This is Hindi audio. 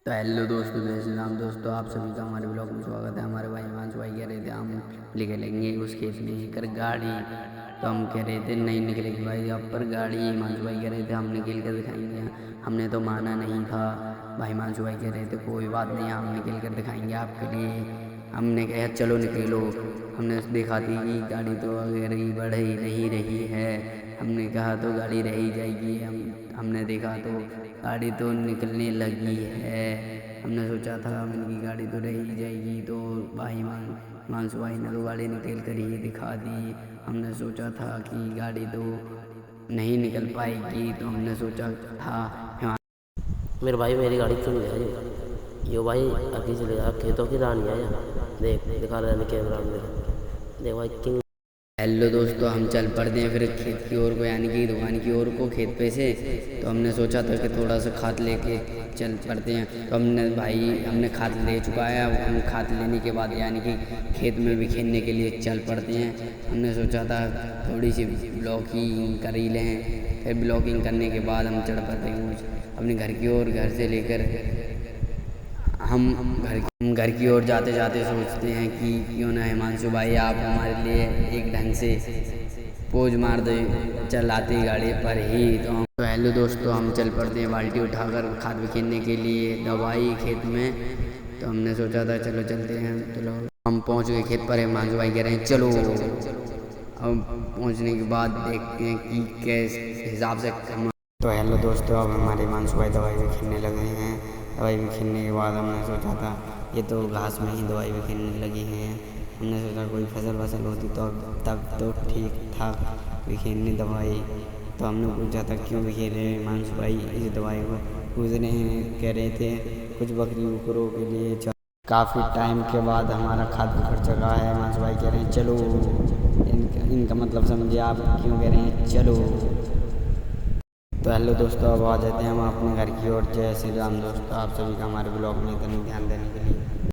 तो हेलो दोस्तों, जय श्री राम। दोस्तों आप सभी का हमारे ब्लॉग में स्वागत है। हमारे भाई हिमांशु भाई कह रहे थे हम लेके लेंगे उस खेत में कर गाड़ी, तो हम कह रहे थे नहीं निकलेगी भाई अब पर गाड़ी। हिमांशु भाई कह रहे थे हम निकल कर दिखाएंगे, हमने तो माना नहीं था। भाई हिमांशु भाई कह रहे थे कोई बात नहीं, हम निकल कर दिखाएंगे आपके लिए। हमने कहा चलो निकलो। हमने देखा थी कि गाड़ी तो अगर ही बढ़ ही नहीं रही है। हमने कहा तो गाड़ी रह ही जाएगी। हमने देखा तो गाड़ी तो निकलने लगी है। हमने सोचा था इनकी गाड़ी तो रह ही जाएगी, तो भाई हिमांशु भाई ने तो गाड़ी निकल कर ही दिखा दी। हमने सोचा था कि गाड़ी तो नहीं निकल पाएगी, तो हमने सोचा था मेरे भाई मेरी गाड़ी क्यों नहीं आई? यो भाई आगे चले जा, खेतों की रानी आया। देख दिखा रहा है कैमरा में, देख भाई किंग। हेलो दोस्तों, हम चल पड़ते हैं फिर खेत की ओर को, यानी कि दुकान की ओर को खेत पे से। तो हमने सोचा था कि थोड़ा सा खाद लेके चल पड़ते हैं। तो हमने खाद ले चुका है। अब हम खाद लेने के बाद यानी कि खेत में बिखेरने के लिए चल पड़ते हैं। हमने सोचा था थोड़ी सी ब्लॉकिंग कर ही लें, फिर ब्लॉकिंग करने के बाद हम चढ़ पड़ते हैं अपने घर की ओर। घर से लेकर हम घर की ओर जाते जाते सोचते हैं कि क्यों ना हिमांशु भाई आप हमारे लिए एक ढंग से पोज मार दे चलाती गाड़ी पर ही। तो हेलो दोस्तों, हम चल पड़ते हैं बाल्टी उठाकर खाद बिखेरने के लिए दवाई खेत में। तो हमने सोचा था चलो चलते हैं। चलो हम पहुंच गए खेत पर। हिमांशु भाई कह रहे हैं चलो। अब पहुंचने के बाद देखते हैं कि किस हिसाब से हम। तो हेलो दोस्तों, अब हमारे हिमांशु भाई दवाई बिखेरने लगे हैं। दवाई बिखेरने के बाद हमने सोचा था ये तो घास में ही दवाई बिखेरने लगी हैं। हमने सोचा कोई फसल होती तो तब तो ठीक ठाक बिखेरने दवाई। तो हमने पूछा था क्यों बिखेर रहे हैं हिमांशु भाई इस दवाई को। पूछ रहे हैं, कह रहे थे कुछ बकरी बकरों के लिए। काफ़ी टाइम के बाद हमारा खाद बिखर चुका है। हिमांशु भाई कह रहे हैं चलो। इनका मतलब समझे आप क्यों कह रहे हैं चलो। तो हेलो दोस्तों, अब आ जाते हैं हम अपने घर की ओर। जय श्री राम। दोस्तों आप सभी का हमारे ब्लॉग में इतना ध्यान देने के लिए